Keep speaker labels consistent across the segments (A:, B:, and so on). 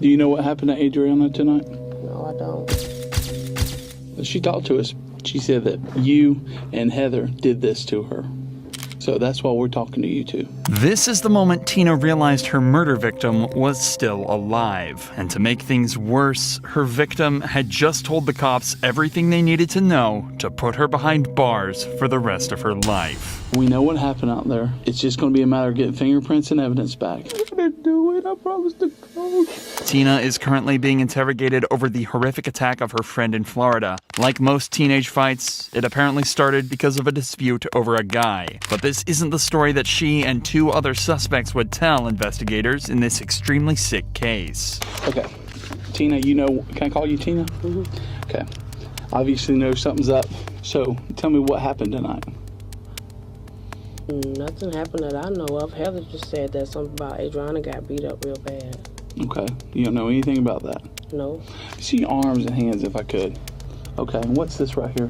A: Do you know what happened to Audriana tonight?
B: No, I don't.
A: She talked to us. She said that you and Heather did this to her. So that's why we're talking to you two.
C: This is the moment Tina realized her murder victim was still alive. And to make things worse, her victim had just told the cops everything they needed to know to put her behind bars for the rest of her life.
A: We know what happened out there. It's just going to be a matter of getting fingerprints and evidence back. I'm going to do it. I promise to God.
C: Tina is currently being interrogated over the horrific attack of her friend in Florida. Like most teenage fights, it apparently started because of a dispute over a guy. But this isn't the story that she and two other suspects would tell investigators in this extremely sick case.
A: Okay. Tina, you know, can I call you Tina?
B: Mm-hmm.
A: Okay. Obviously know something's up. So tell me what happened tonight.
B: Nothing happened that I know of. Heather just said that something about Audriana got beat up real bad.
A: Okay. You don't know anything about that?
B: No.
A: See your arms and hands if I could. Okay. And what's this right here?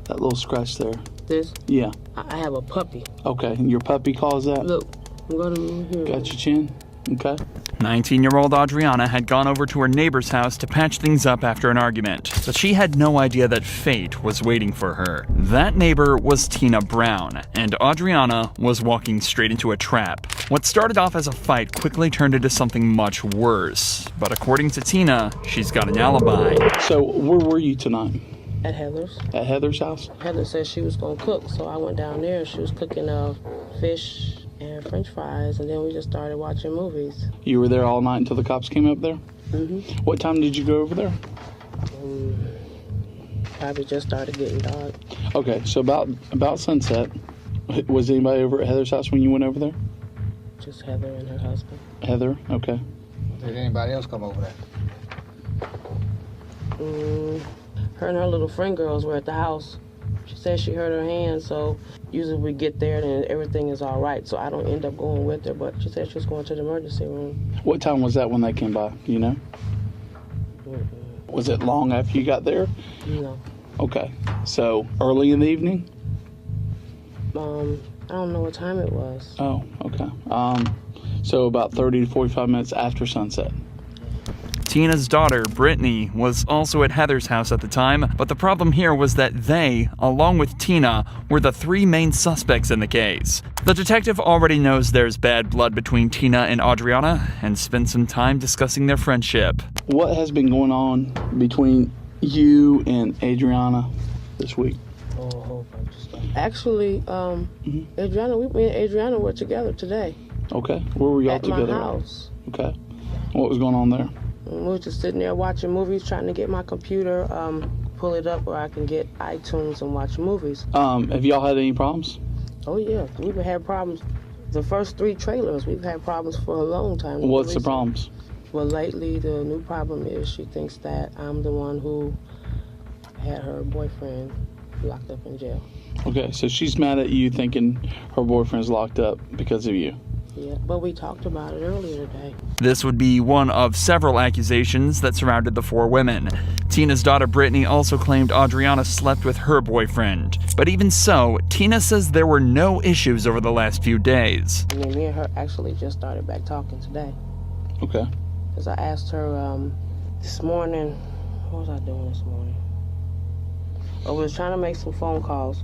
A: That little scratch there.
B: This?
A: Yeah.
B: I have a puppy.
A: Okay. And your puppy caused that?
B: Look, I'm going to here.
A: Got your chin? Okay.
C: 19-year-old Audriana had gone over to her neighbor's house to patch things up after an argument, but she had no idea that fate was waiting for her. That neighbor was Tina Brown, and Audriana was walking straight into a trap. What started off as a fight quickly turned into something much worse, but according to Tina, she's got an alibi.
A: So where were you tonight?
B: At Heather's.
A: At Heather's house?
B: Heather said she was going to cook, so I went down there. She was cooking fish and french fries, and then we just started watching movies.
A: You were there all night until the cops came up there?
B: Mm-hmm.
A: What time did you go over there?
B: Probably just started getting dark.
A: Okay, so about sunset, was anybody over at Heather's house when you went over there?
B: Just Heather and her husband.
A: Heather, okay.
D: Did anybody else come over there?
B: Her and her little friend girls were at the house. She said she hurt her hand, so usually we get there and everything is all right, so I don't end up going with her, but she said she was going to the emergency room.
A: What time was that when they came by, you know? Was it long after you got there?
B: No.
A: Okay, so early in the evening?
B: I don't know what time it was.
A: Oh, okay. So about 30 to 45 minutes after sunset.
C: Tina's daughter, Brittany, was also at Heather's house at the time, but the problem here was that they, along with Tina, were the three main suspects in the case. The detective already knows there's bad blood between Tina and Audriana and spent some time discussing their friendship.
A: What has been going on between you and Audriana this week?
B: Oh, a whole bunch of stuff. Actually, me and Audriana were together today.
A: Okay, where were y'all together?
B: At my house.
A: Okay, what was going on there?
B: We were just sitting there watching movies, trying to get my computer, pull it up where I can get iTunes and watch movies.
A: Have y'all had any problems?
B: Oh yeah, we've had problems. The first 3 trailers, we've had problems for a long time.
A: What's the problems?
B: Well, lately the new problem is she thinks that I'm the one who had her boyfriend locked up in jail.
A: Okay, so she's mad at you thinking her boyfriend's locked up because of you.
B: Yeah, but we talked about it earlier today.
C: This would be one of several accusations that surrounded the 4 women. Tina's daughter Brittany also claimed Audriana slept with her boyfriend. But even so, Tina says there were no issues over the last few days.
B: And then me and her actually just started back talking today.
A: Okay.
B: Because I asked her this morning, what was I doing this morning? I was trying to make some phone calls,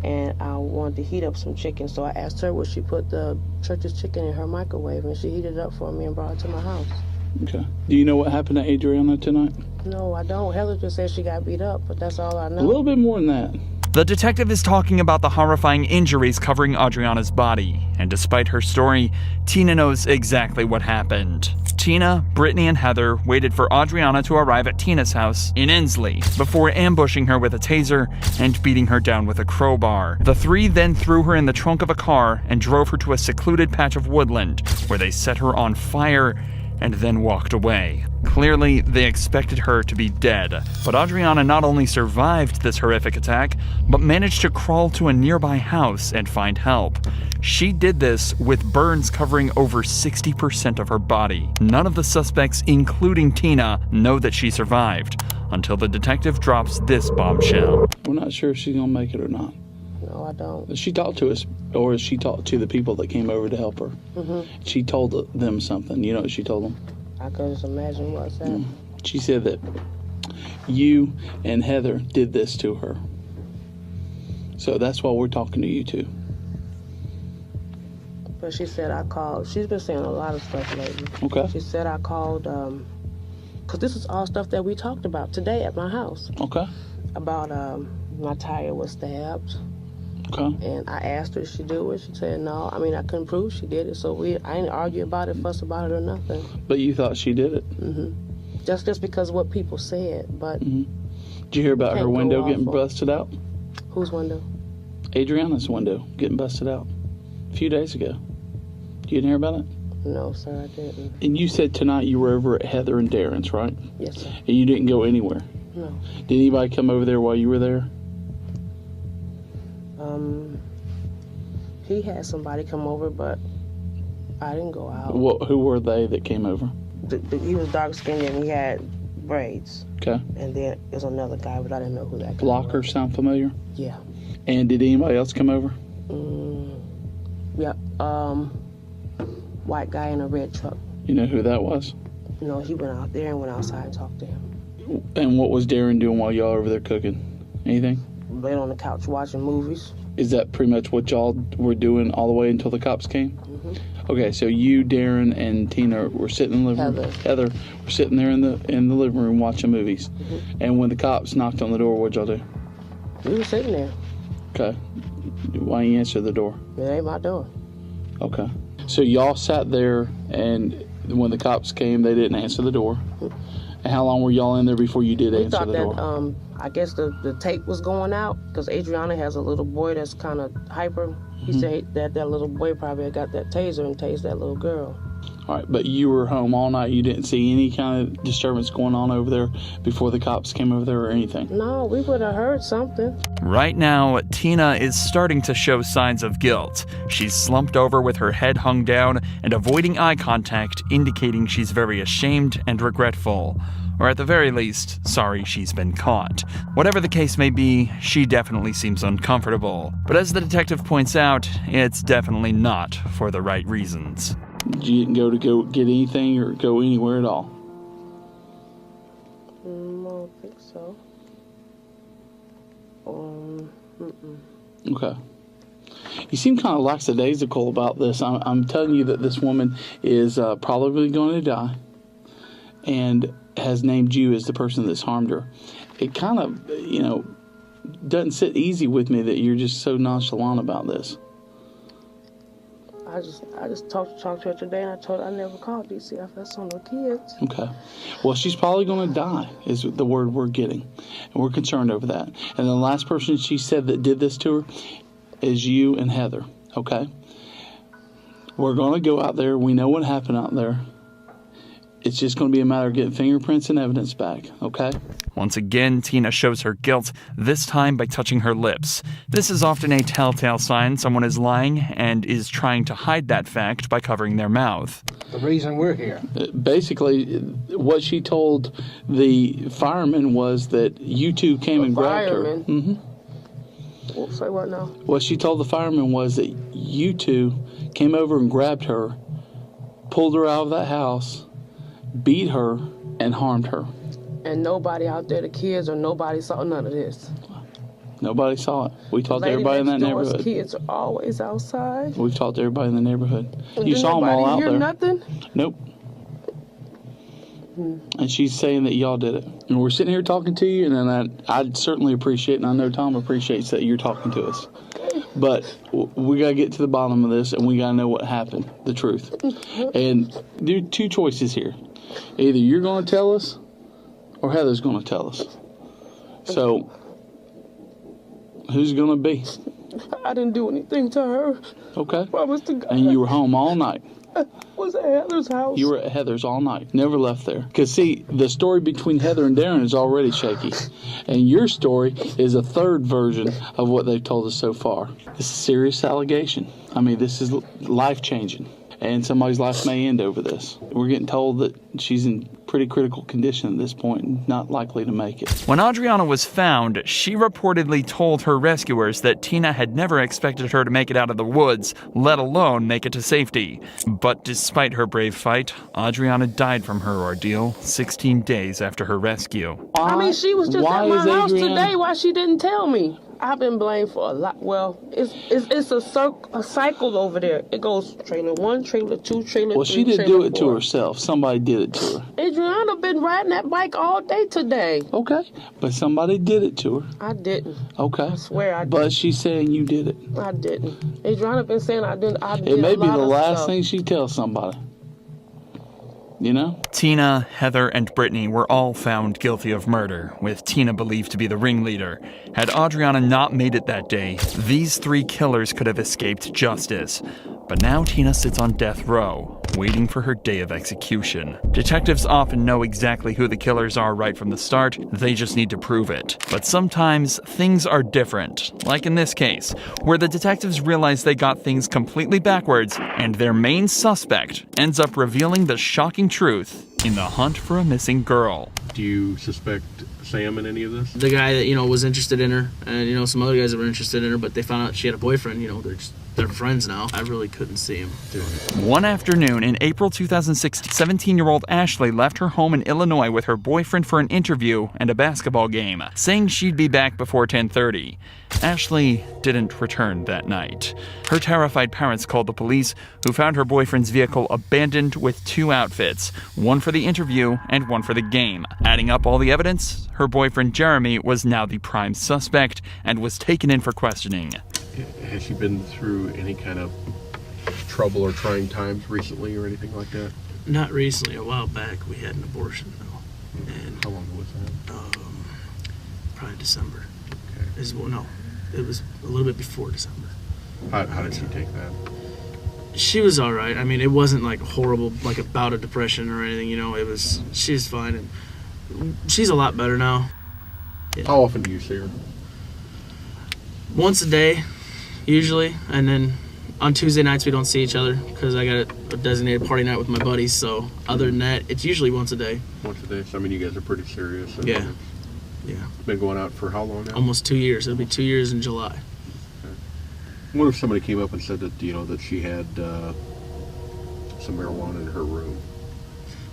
B: and I wanted to heat up some chicken, so I asked her would she put the church's chicken in her microwave, and she heated it up for me and brought it to my house.
A: Okay. Do you know what happened to Audriana tonight?
B: No, I don't. Heather just said she got beat up, but that's all I know.
A: A little bit more than that.
C: The detective is talking about the horrifying injuries covering Audriana's body, and despite her story, Tina knows exactly what happened. Tina, Brittany, and Heather waited for Audriana to arrive at Tina's house in Ensley before ambushing her with a taser and beating her down with a crowbar. The 3 then threw her in the trunk of a car and drove her to a secluded patch of woodland where they set her on fire and then walked away. Clearly, they expected her to be dead, but Audriana not only survived this horrific attack, but managed to crawl to a nearby house and find help. She did this with burns covering over 60% of her body. None of the suspects, including Tina, know that she survived, until the detective drops this bombshell.
A: We're not sure if she's gonna make it or not.
B: No, I don't.
A: Does she talk to us, or she talked to the people that came over to help her?
B: Mm-hmm.
A: She told them something. You know what she told them?
B: I could just imagine what's that.
A: She said that you and Heather did this to her. So that's why we're talking to you two.
B: But she said I called. She's been saying a lot of stuff lately.
A: Okay.
B: She said I called, because this is all stuff that we talked about today at my house.
A: Okay.
B: About my tire was stabbed.
A: Okay.
B: And I asked her if she do it. She said no. I mean, I couldn't prove she did it. So I didn't argue about it, fuss about it or nothing.
A: But you thought she did it?
B: Mm-hmm. Just because of what people said. But
A: Did you hear about her window getting busted out?
B: Whose window?
A: Adriana's window getting busted out a few days ago. You didn't hear about it?
B: No, sir, I didn't.
A: And you said tonight you were over at Heather and Darren's, right?
B: Yes, sir.
A: And you didn't go anywhere?
B: No.
A: Did anybody come over there while you were there?
B: He had somebody come over, but I didn't go out.
A: Who were they that came over?
B: He was dark skinned and he had braids.
A: Okay.
B: And then there's another guy, but I didn't know who that guy
A: Blocker
B: was.
A: sound familiar?
B: Yeah.
A: And did anybody else come over?
B: Yeah. White guy in a red truck.
A: You know who that was?
B: You know, he went out there and went outside and talked to him.
A: And what was Darren doing while y'all over there cooking? Anything?
B: Laying on the couch watching movies.
A: Is that pretty much what y'all were doing all the way until the cops came? Okay, so you, Darren, and Tina were sitting in the living room. Heather were sitting there in the living room watching movies. And when the cops knocked on the door, what'd y'all do?
B: We were sitting there.
A: Okay. Why didn't you answer the door?
B: It ain't my door.
A: Okay. So y'all sat there, and when the cops came, they didn't answer the door. And how long were y'all in there before you did answer the door?
B: We thought that, I guess the tape was going out, because Audriana has a little boy that's kind of hyper. He said that little boy probably got that taser and tased that little girl.
A: All right, but you were home all night. You didn't see any kind of disturbance going on over there before the cops came over there or anything?
B: No, we would have heard something.
C: Right now, Tina is starting to show signs of guilt. She's slumped over with her head hung down and avoiding eye contact, indicating she's very ashamed and regretful. Or at the very least, sorry she's been caught. Whatever the case may be, she definitely seems uncomfortable. But as the detective points out, it's definitely not for the right reasons.
A: You didn't go get anything or go anywhere at all?
B: I don't think so.
A: Okay. You seem kind of lackadaisical about this. I'm telling you that this woman is probably going to die and has named you as the person that's harmed her. It kind of, doesn't sit easy with me that you're just so nonchalant about this.
B: I just talked to her today, and I told her I never called DCFS on the kids.
A: Okay. Well, she's probably going to die, is the word we're getting. And we're concerned over that. And the last person she said that did this to her is you and Heather. Okay? We're going to go out there. We know what happened out there. It's just going to be a matter of getting fingerprints and evidence back. Okay?
C: Once again, Tina shows her guilt, this time by touching her lips. This is often a telltale sign someone is lying and is trying to hide that fact by covering their mouth.
D: The reason we're here.
A: Basically, what she told the fireman was that you two came and grabbed her.
B: Well, say what now?
A: What she told the fireman was that you two came over and grabbed her, pulled her out of that house, beat her, and harmed her.
B: And nobody out there, the kids or nobody, saw none of this.
A: Nobody saw it. We talked to everybody in that neighborhood.
B: Kids are always outside.
A: We've talked to everybody in the neighborhood.
B: And
A: You saw them all out
B: hear
A: there.
B: Nothing?
A: Nope. And she's saying that y'all did it. And we're sitting here talking to you, and then I'd certainly appreciate, and I know Tom appreciates that you're talking to us. But we got to get to the bottom of this, and we got to know what happened, the truth. And there are two choices here. Either you're going to tell us, or Heather's going to tell us. So, who's it going to be?
B: I didn't do anything to her.
A: Okay.
B: Promise to God.
A: And you were home all night.
B: I was at Heather's house.
A: You were at Heather's all night. Never left there. Because, see, the story between Heather and Darren is already shaky. And your story is a third version of what they've told us so far. It's a serious allegation. I mean, this is life-changing. and somebody's life may end over this. We're getting told that she's in pretty critical condition at this point and not likely to make it.
C: When Audriana was found, she reportedly told her rescuers that Tina had never expected her to make it out of the woods, let alone make it to safety. But despite her brave fight, Audriana died from her ordeal 16 days after her rescue.
B: I mean, she was just
A: Why
B: at my
A: is
B: house
A: Adriana-
B: today. Why she didn't tell me? I've been blamed for a lot. Well, it's a cycle over there. It goes trailer 1, trailer 2, trailer 3,
A: Well, she didn't
B: trailer
A: do it to
B: 4.
A: herself. Somebody did it to her.
B: Adriana been riding that bike all day today.
A: Okay, but somebody did it to her.
B: I didn't.
A: Okay.
B: I swear I
A: But she's saying you did it.
B: I didn't. Adriana been saying I didn't. I did
A: It may
B: a
A: be
B: lot
A: the
B: of
A: last
B: stuff.
A: thing she tells somebody. You know?
C: Tina, Heather, and Brittany were all found guilty of murder, with Tina believed to be the ringleader. Had Audriana not made it that day, these 3 killers could have escaped justice. But now Tina sits on death row, waiting for her day of execution. Detectives often know exactly who the killers are right from the start, they just need to prove it. But sometimes things are different, like in this case, where the detectives realize they got things completely backwards, and their main suspect ends up revealing the shocking truth in the hunt for a missing girl.
E: Do you suspect Sam in any of this?
F: The guy that, was interested in her, and, some other guys that were interested in her, but they found out she had a boyfriend, they're friends now. I really couldn't see him doing it.
C: One afternoon in April 2006, 17-year-old Ashley left her home in Illinois with her boyfriend for an interview and a basketball game, saying she'd be back before 10:30. Ashley didn't return that night. Her terrified parents called the police, who found her boyfriend's vehicle abandoned with 2 outfits, one for the interview and one for the game. Adding up all the evidence, her boyfriend Jeremy was now the prime suspect and was taken in for questioning.
E: Has she been through any kind of trouble or trying times recently or anything like that?
F: Not recently. A while back, we had an abortion, though. And
E: How long was that?
F: probably December.
E: Okay.
F: It was a little bit before December.
E: How did she take that?
F: She was all right. I mean, it wasn't like horrible, like a bout of depression or anything. She's fine, and she's a lot better now.
E: How often do you see her?
F: Once a day, usually, and then on Tuesday nights we don't see each other because I got a designated party night with my buddies. So other than that, it's usually once a day.
E: Once a day. So, I mean, you guys are pretty serious. And
F: Yeah.
E: Been going out for how long now?
F: Almost 2 years. It'll be 2 years in July.
E: What if somebody came up and said that, that she had some marijuana in her room?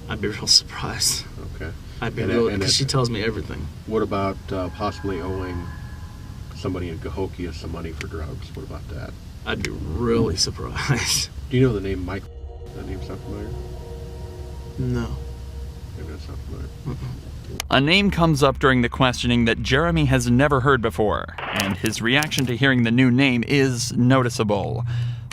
F: I'd be real surprised.
E: Okay.
F: I'd be
E: And
F: real
E: that- and
F: because
E: that-
F: she tells me everything.
E: What about possibly owing somebody in Cahokia some money for drugs? What about that?
F: I'd be really surprised.
E: Do you know the name Mike? That name sound familiar?
F: No.
E: Maybe that's not familiar.
C: A name comes up during the questioning that Jeremy has never heard before, and his reaction to hearing the new name is noticeable.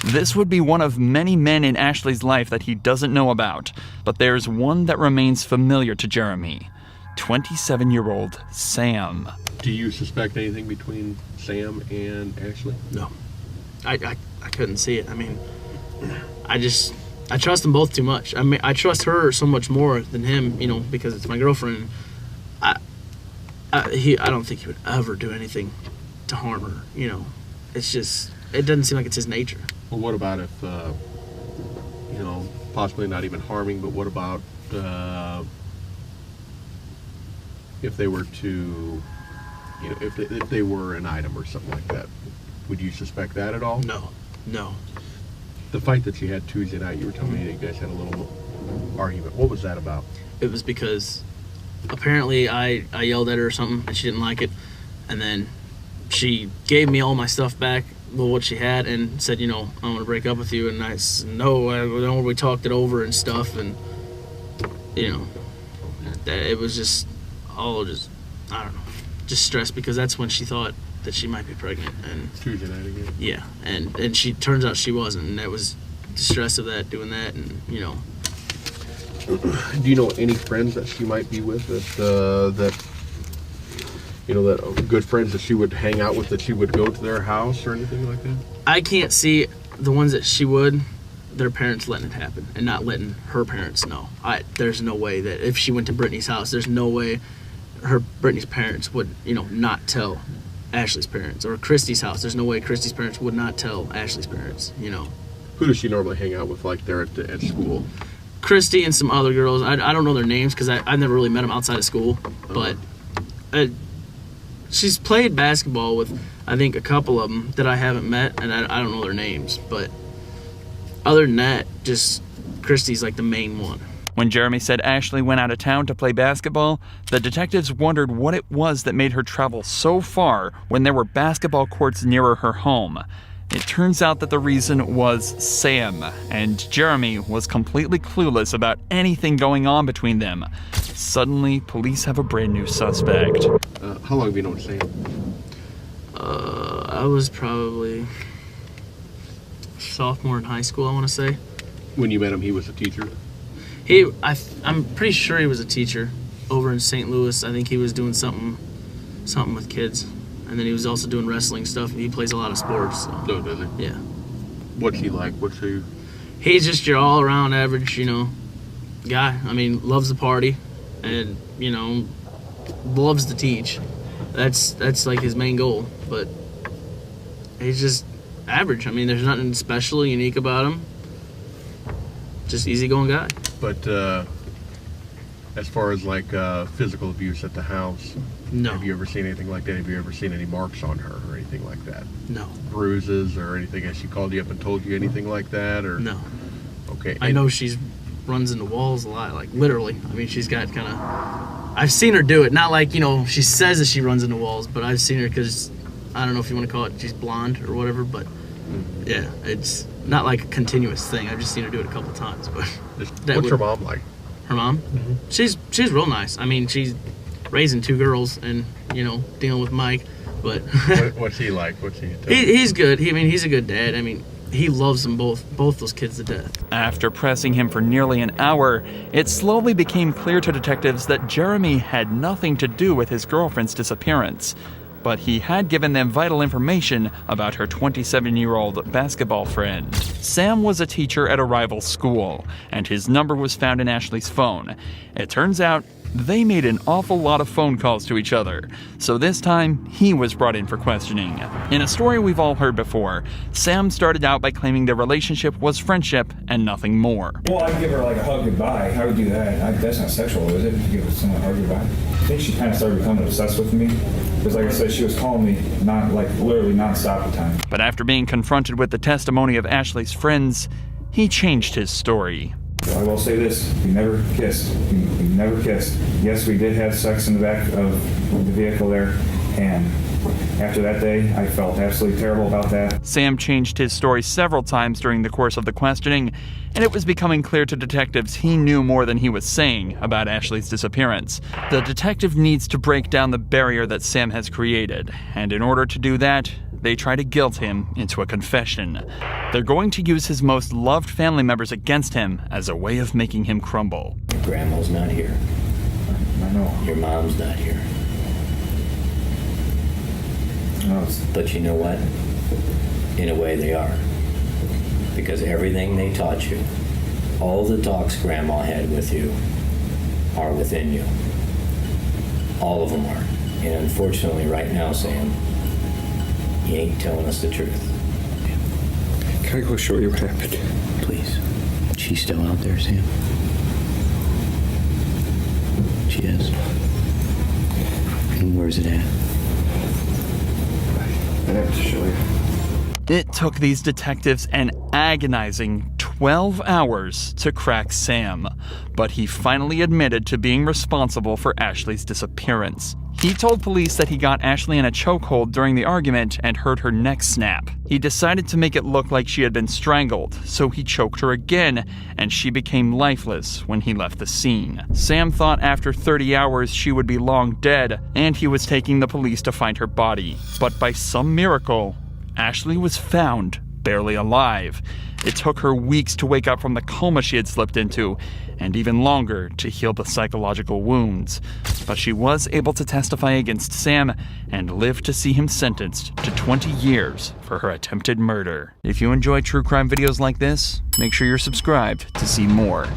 C: This would be one of many men in Ashley's life that he doesn't know about, but there's one that remains familiar to Jeremy. 27-year-old Sam.
E: Do you suspect anything between Sam and Ashley?
F: No. I couldn't see it. I mean, I trust them both too much. I mean, I trust her so much more than him, because it's my girlfriend. I don't think he would ever do anything to harm her, It's just, it doesn't seem like it's his nature.
E: Well, what about if, possibly not even harming, but what about if they were to, if they were an item or something like that? Would you suspect that at all?
F: No.
E: The fight that you had Tuesday night, you were telling me that you guys had a little argument. What was that about?
F: It was because apparently I yelled at her or something and she didn't like it, and then she gave me all my stuff back, what she had, and said, I'm gonna break up with you. And I said, no, we talked it over and stuff, and that it was just all just, I don't know, just stress, because that's when she thought that she might be pregnant. And
E: Tuesday night again.
F: yeah, and she turns out she wasn't, and that was the stress of that, doing that, and
E: Do you know any friends that she might be with that good friends that she would hang out with, that she would go to their house or anything like that?
F: I can't see the ones that she would, their parents letting it happen and not letting her parents know. There's no way that if she went to Brittany's house, there's no way Brittany's parents would, not tell Ashley's parents. Or Christy's house, there's no way Christy's parents would not tell Ashley's parents,
E: Who does she normally hang out with, like, there at school?
F: Christy and some other girls. I don't know their names because I've never really met them outside of school. But she's played basketball with, I think, a couple of them that I haven't met, and I don't know their names. But other than that, just Christy's like the main one.
C: When Jeremy said Ashley went out of town to play basketball, the detectives wondered what it was that made her travel so far when there were basketball courts nearer her home. It turns out that the reason was Sam, and Jeremy was completely clueless about anything going on between them. Suddenly, police have a brand new suspect.
E: How long have you known Sam?
F: I was probably sophomore in high school, I want to say.
E: When you met him, he was a teacher?
F: I'm pretty sure he was a teacher over in St. Louis. I think he was doing something with kids. And then he was also doing wrestling stuff. He plays a lot of sports. So.
E: No, does he?
F: Yeah.
E: What's he like?
F: He's just your all-around average, guy. I mean, loves the party and, loves to teach. That's like his main goal. But he's just average. I mean, there's nothing special, unique about him. Just easygoing guy.
E: But as far as like physical abuse at the house,
F: no.
E: Have you ever seen anything like that? Have you ever seen any marks on her or anything like that?
F: No.
E: Bruises or anything? Has she called you up and told you anything like that? Or
F: no.
E: Okay.
F: I know she runs into walls a lot, like literally. I mean, she's got kind of. I've seen her do it. Not like she says that she runs into walls, but I've seen her because I don't know if you want to call it she's blonde or whatever, but yeah, it's not like a continuous thing. I've just seen her do it a couple times. But
E: what's her mom like?
F: Her mom? Mm-hmm. She's real nice. I mean, she's raising 2 girls and dealing with Mike. But
E: what's he like? What's he?
F: He's good. He's a good dad. I mean, he loves them both those kids to death.
C: After pressing him for nearly an hour, it slowly became clear to detectives that Jeremy had nothing to do with his girlfriend's disappearance. But he had given them vital information about her 27-year-old basketball friend. Sam was a teacher at a rival school, and his number was found in Ashley's phone. It turns out they made an awful lot of phone calls to each other, so this time he was brought in for questioning. In a story we've all heard before, Sam started out by claiming their relationship was friendship and nothing more.
G: Well, I'd give her like a hug goodbye. I would do that. That's not sexual, is it? To give someone a hug goodbye? I think she kind of started becoming obsessed with me. Because like I said, she was calling me literally nonstop at times.
C: But after being confronted with the testimony of Ashley's friends, he changed his story.
G: I will say this, we never kissed. We never kissed. Yes, we did have sex in the back of the vehicle there, and after that day, I felt absolutely terrible about that.
C: Sam changed his story several times during the course of the questioning, and it was becoming clear to detectives he knew more than he was saying about Ashley's disappearance. The detective needs to break down the barrier that Sam has created, and in order to do that, they try to guilt him into a confession. They're going to use his most loved family members against him as a way of making him crumble.
H: Your grandma's not here.
G: I know.
H: Your mom's not here.
G: No,
H: but you know what? In a way they are. Because everything they taught you, all the talks Grandma had with you, are within you. All of them are. And unfortunately right now, Sam, you ain't telling us the truth.
I: Can I go show you what happened?
H: Please. She's still out there, Sam? She is. And where's it at?
I: I have to show you.
C: It took these detectives an agonizing 12 hours to crack Sam, but he finally admitted to being responsible for Ashley's disappearance. He told police that he got Ashley in a chokehold during the argument and heard her neck snap. He decided to make it look like she had been strangled, so he choked her again, and she became lifeless when he left the scene. Sam thought after 30 hours she would be long dead, and he was taking the police to find her body. But by some miracle, Ashley was found barely alive. It took her weeks to wake up from the coma she had slipped into, and even longer to heal the psychological wounds. But she was able to testify against Sam and live to see him sentenced to 20 years for her attempted murder. If you enjoy true crime videos like this, make sure you're subscribed to see more.